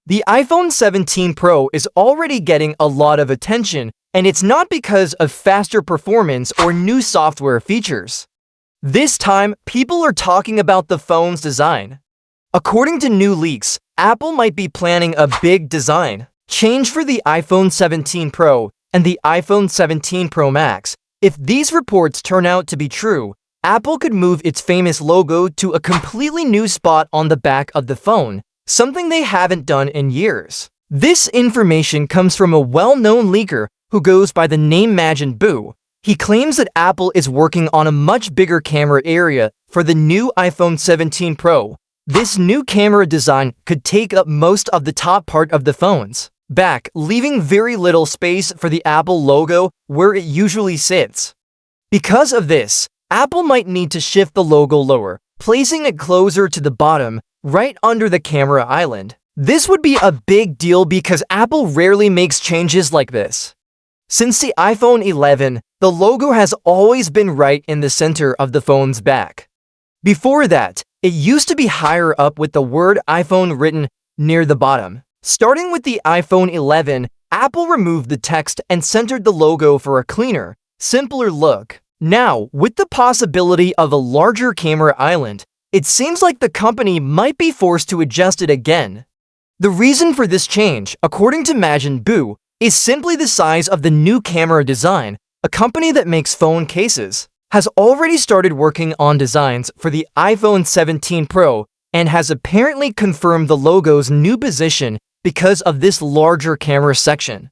The iPhone 17 Pro is already getting a lot of attention, and it's not because of faster performance or new software features. This time, people are talking about the phone's design. According to new leaks, Apple might be planning a big design change for the iPhone 17 Pro and the iPhone 17 Pro Max. If these reports turn out to be true, Apple could move its famous logo to a completely new spot on the back of the phone, something they haven't done in years. This information comes from a well-known leaker who goes by the name Majin Buu. He claims that Apple is working on a much bigger camera area for the new iPhone 17 Pro. This new camera design could take up most of the top part of the phone's back, leaving very little space for the Apple logo where it usually sits. Because of this, Apple might need to shift the logo lower, placing it closer to the bottom, right under the camera island. This would be a big deal because Apple rarely makes changes like this. Since the iPhone 11, the logo has always been right in the center of the phone's back. Before that, it used to be higher up with the word iPhone written near the bottom. Starting with the iPhone 11, Apple removed the text and centered the logo for a cleaner, simpler look. Now, with the possibility of a larger camera island, it seems like the company might be forced to adjust it again. The reason for this change, according to Majin Buu, is simply the size of the new camera design. A company that makes phone cases has already started working on designs for the iPhone 17 Pro and has apparently confirmed the logo's new position because of this larger camera section.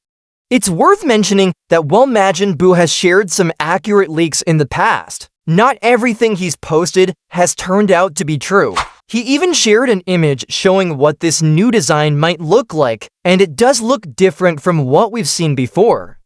It's worth mentioning that while Majin Buu has shared some accurate leaks in the past, not everything he's posted has turned out to be true. He even shared an image showing what this new design might look like, and it does look different from what we've seen before.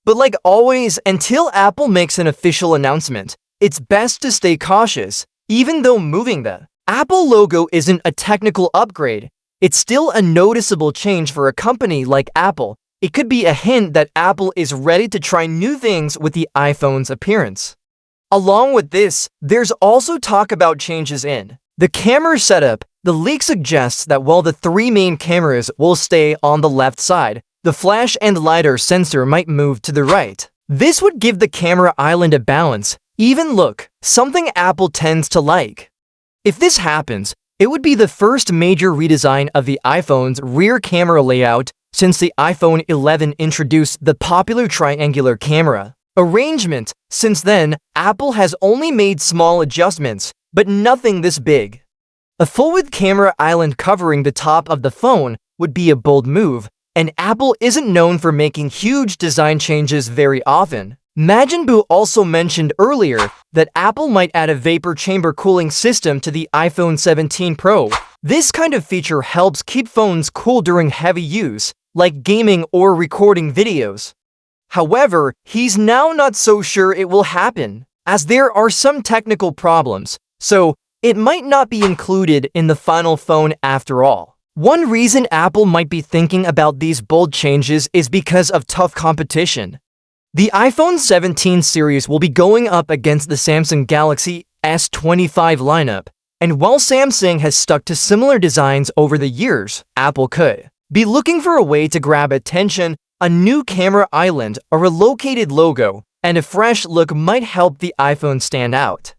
But like always, until Apple makes an official announcement, it's best to stay cautious. Even though moving the Apple logo isn't a technical upgrade, it's still a noticeable change for a company like Apple. It could be a hint that Apple is ready to try new things with the iPhone's appearance. Along with this, there's also talk about changes in the camera setup. The leak suggests that while the three main cameras will stay on the left side, the flash and lidar sensor might move to the right. This would give the camera island a balance, even look, something Apple tends to like. If this happens, it would be the first major redesign of the iPhone's rear camera layout since the iPhone 11 introduced the popular triangular camera arrangement. Since then, Apple has only made small adjustments, but nothing this big. A full-width camera island covering the top of the phone would be a bold move, and Apple isn't known for making huge design changes very often. Majin Buu also mentioned earlier that Apple might add a vapor chamber cooling system to the iPhone 17 Pro. This kind of feature helps keep phones cool during heavy use, like gaming or recording videos. However, he's now not so sure it will happen, as there are some technical problems, so it might not be included in the final phone after all. One reason Apple might be thinking about these bold changes is because of tough competition. The iPhone 17 series will be going up against the Samsung Galaxy S25 lineup, and while Samsung has stuck to similar designs over the years, Apple could be looking for a way to grab attention. A new camera island, a relocated logo, and a fresh look might help the iPhone stand out.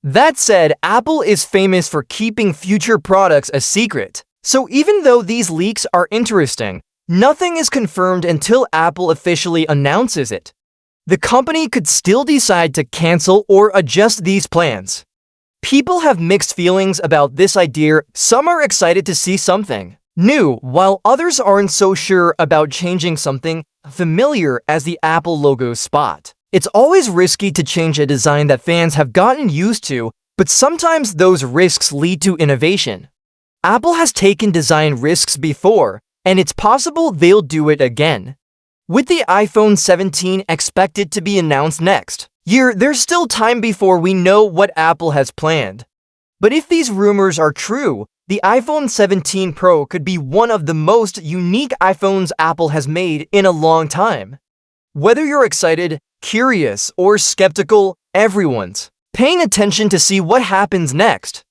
That said, Apple is famous for keeping future products a secret. So even though these leaks are interesting, nothing is confirmed until Apple officially announces it. The company could still decide to cancel or adjust these plans. People have mixed feelings about this idea. Some are excited to see something new, while others aren't so sure about changing something familiar as the Apple logo spot. It's always risky to change a design that fans have gotten used to, but sometimes those risks lead to innovation. Apple has taken design risks before, and it's possible they'll do it again. With the iPhone 17 expected to be announced next year, there's still time before we know what Apple has planned. But if these rumors are true, the iPhone 17 Pro could be one of the most unique iPhones Apple has made in a long time. Whether you're excited, curious, or skeptical, everyone's paying attention to see what happens next.